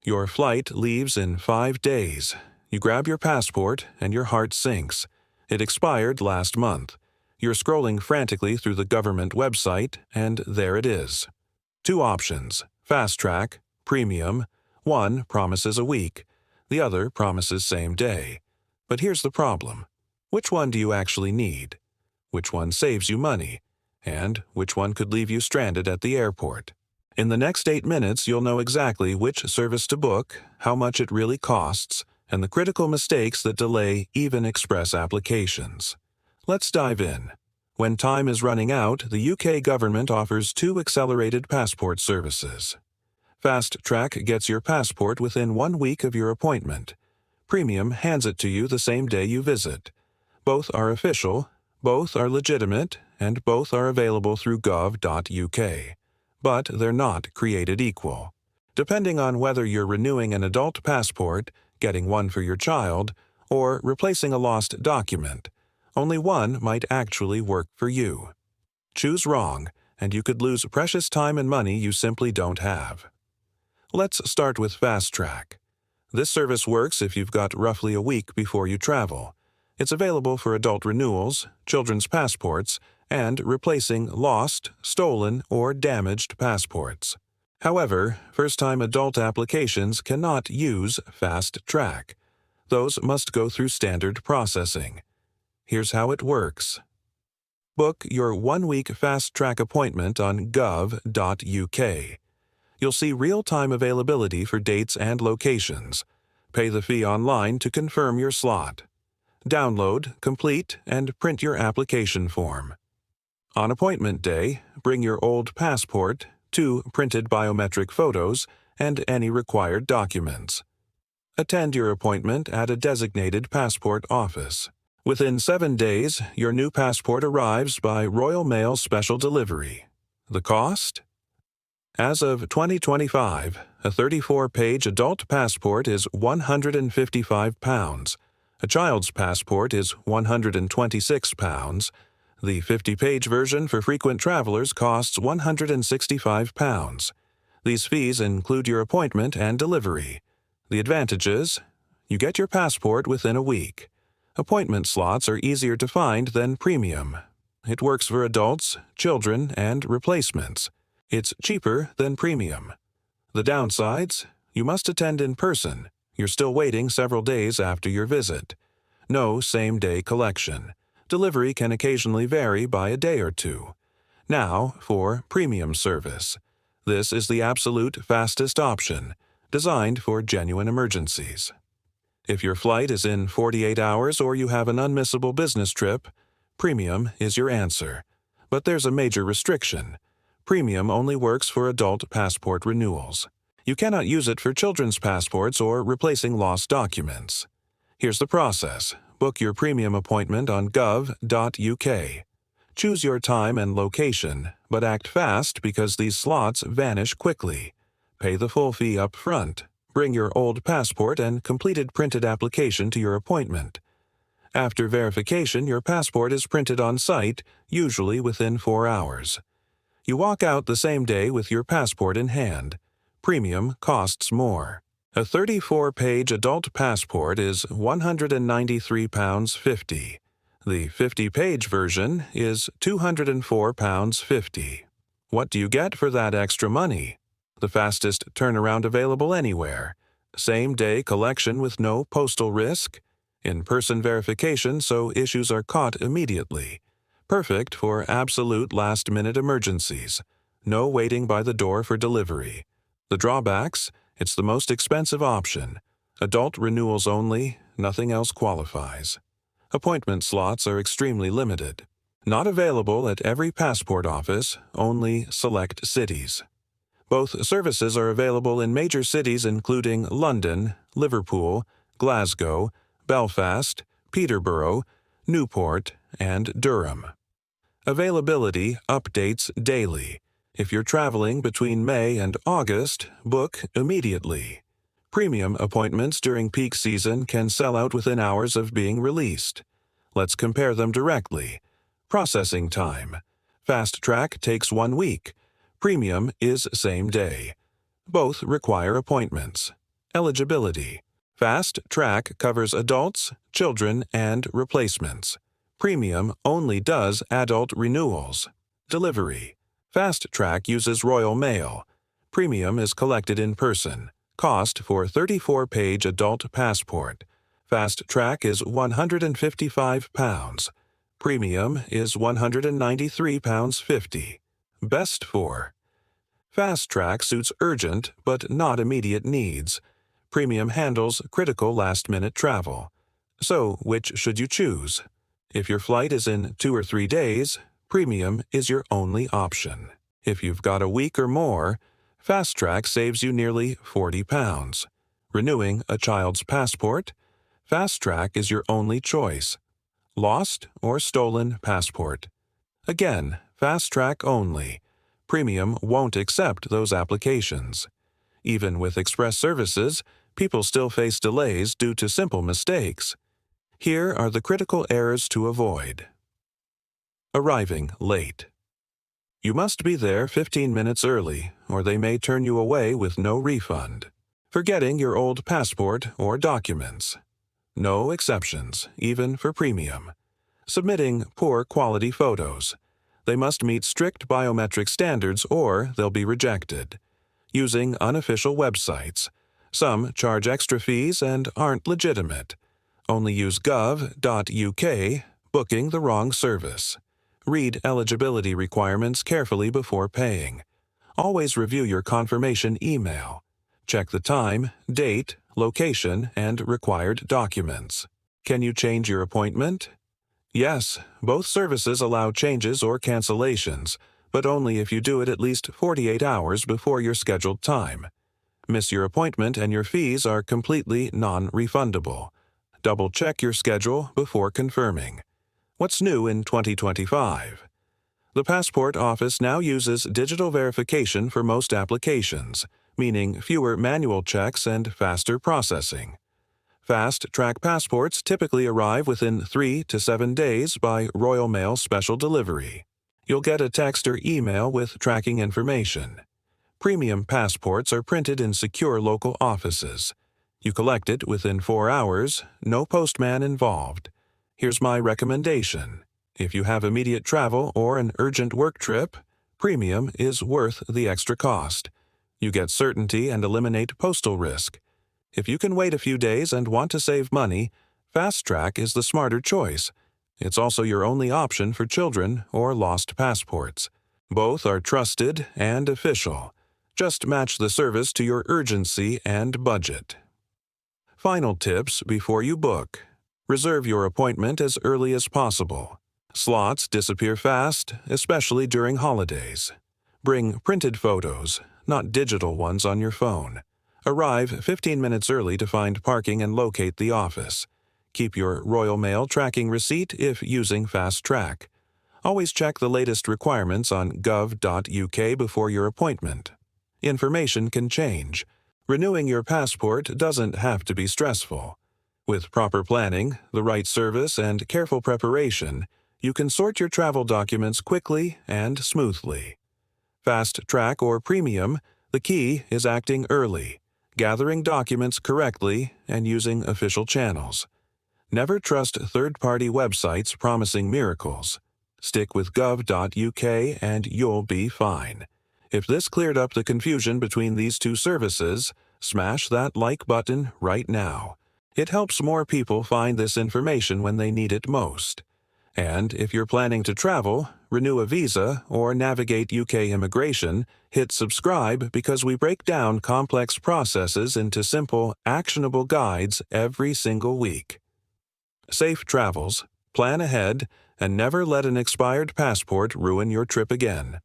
Your flight leaves in 5 days. You grab your passport and your heart sinks. It expired last month. You're scrolling frantically through the government website, and there it is. 2 options: Fast Track, Premium. One promises a week. The other promises same day. But here's the problem. Which one do you actually need? Which one saves you money? And which one could leave you stranded at the airport? In the next 8 minutes, you'll know exactly which service to book, how much it really costs, and the critical mistakes that delay even express applications. Let's dive in. When time is running out, the UK government offers 2 accelerated passport services. Fast Track gets your passport within 1 week of your appointment. Premium hands it to you the same day you visit. Both are official, both are legitimate, and both are available through gov.uk. But they're not created equal. Depending on whether you're renewing an adult passport, getting one for your child, or replacing a lost document, only one might actually work for you. Choose wrong, and you could lose precious time and money you simply don't have. Let's start with Fast Track. This service works if you've got roughly a week before you travel. It's available for adult renewals, children's passports, and replacing lost, stolen, or damaged passports. However, first-time adult applications cannot use Fast Track. Those must go through standard processing. Here's how it works. Book your 1-week Fast Track appointment on gov.uk. You'll see real-time availability for dates and locations. Pay the fee online to confirm your slot. Download, complete, and print your application form. On appointment day, bring your old passport, 2 printed biometric photos, and any required documents. Attend your appointment at a designated passport office. Within 7 days, your new passport arrives by Royal Mail Special Delivery. The cost? As of 2025, a 34-page adult passport is £155. A child's passport is £126. The 50-page version for frequent travelers costs £165. These fees include your appointment and delivery. The advantages: you get your passport within a week. Appointment slots are easier to find than Premium. It works for adults, children, and replacements. It's cheaper than Premium. The downsides: you must attend in person. You're still waiting several days after your visit. No same-day collection. Delivery can occasionally vary by a day or 2. Now for Premium service. This is the absolute fastest option, designed for genuine emergencies. If your flight is in 48 hours or you have an unmissable business trip, Premium is your answer. But there's a major restriction. Premium only works for adult passport renewals. You cannot use it for children's passports or replacing lost documents. Here's the process. Book your Premium appointment on gov.uk. Choose your time and location, but act fast because these slots vanish quickly. Pay the full fee up front. Bring your old passport and completed printed application to your appointment. After verification, your passport is printed on site, usually within 4 hours. You walk out the same day with your passport in hand. Premium costs more. A 34-page adult passport is £193.50. The 50-page version is £204.50. What do you get for that extra money? The fastest turnaround available anywhere. Same-day collection with no postal risk. In-person verification so issues are caught immediately. Perfect for absolute last-minute emergencies. No waiting by the door for delivery. The drawbacks: it's the most expensive option. Adult renewals only, nothing else qualifies. Appointment slots are extremely limited. Not available at every passport office, only select cities. Both services are available in major cities including London, Liverpool, Glasgow, Belfast, Peterborough, Newport, and Durham. Availability updates daily. If you're traveling between May and August, book immediately. Premium appointments during peak season can sell out within hours of being released. Let's compare them directly. Processing time. Fast Track takes 1 week. Premium is same day. Both require appointments. Eligibility. Fast Track covers adults, children, and replacements. Premium only does adult renewals. Delivery. Fast Track uses Royal Mail. Premium is collected in person. Cost for 34-page adult passport. Fast Track is £155. Premium is £193.50. Best for. Fast Track suits urgent but not immediate needs. Premium handles critical last-minute travel. So, which should you choose? If your flight is in 2 or 3 days, Premium is your only option. If you've got a week or more, Fast Track saves you nearly £40. Renewing a child's passport? Fast Track is your only choice. Lost or stolen passport? Again, Fast Track only. Premium won't accept those applications. Even with express services, people still face delays due to simple mistakes. Here are the critical errors to avoid. Arriving late. You must be there 15 minutes early, or they may turn you away with no refund. Forgetting your old passport or documents. No exceptions, even for Premium. Submitting poor quality photos. They must meet strict biometric standards or they'll be rejected. Using unofficial websites. Some charge extra fees and aren't legitimate. Only use gov.uk, booking the wrong service. Read eligibility requirements carefully before paying. Always review your confirmation email. Check the time, date, location, and required documents. Can you change your appointment? Yes, both services allow changes or cancellations, but only if you do it at least 48 hours before your scheduled time. Miss your appointment and your fees are completely non-refundable. Double-check your schedule before confirming. What's new in 2025? The Passport Office now uses digital verification for most applications, meaning fewer manual checks and faster processing. Fast Track passports typically arrive within 3 to 7 days by Royal Mail special delivery. You'll get a text or email with tracking information. Premium passports are printed in secure local offices. You collect it within 4 hours, no postman involved. Here's my recommendation. If you have immediate travel or an urgent work trip, Premium is worth the extra cost. You get certainty and eliminate postal risk. If you can wait a few days and want to save money, Fast Track is the smarter choice. It's also your only option for children or lost passports. Both are trusted and official. Just match the service to your urgency and budget. Final tips before you book. Reserve your appointment as early as possible. Slots disappear fast, especially during holidays. Bring printed photos, not digital ones on your phone. Arrive 15 minutes early to find parking and locate the office. Keep your Royal Mail tracking receipt if using Fast Track. Always check the latest requirements on gov.uk before your appointment. Information can change. Renewing your passport doesn't have to be stressful. With proper planning, the right service, and careful preparation, you can sort your travel documents quickly and smoothly. Fast Track or Premium, the key is acting early, gathering documents correctly, and using official channels. Never trust third-party websites promising miracles. Stick with gov.uk and you'll be fine. If this cleared up the confusion between these two services, smash that like button right now. It helps more people find this information when they need it most. And if you're planning to travel, renew a visa, or navigate UK immigration, hit subscribe because we break down complex processes into simple, actionable guides every single week. Safe travels, plan ahead, and never let an expired passport ruin your trip again.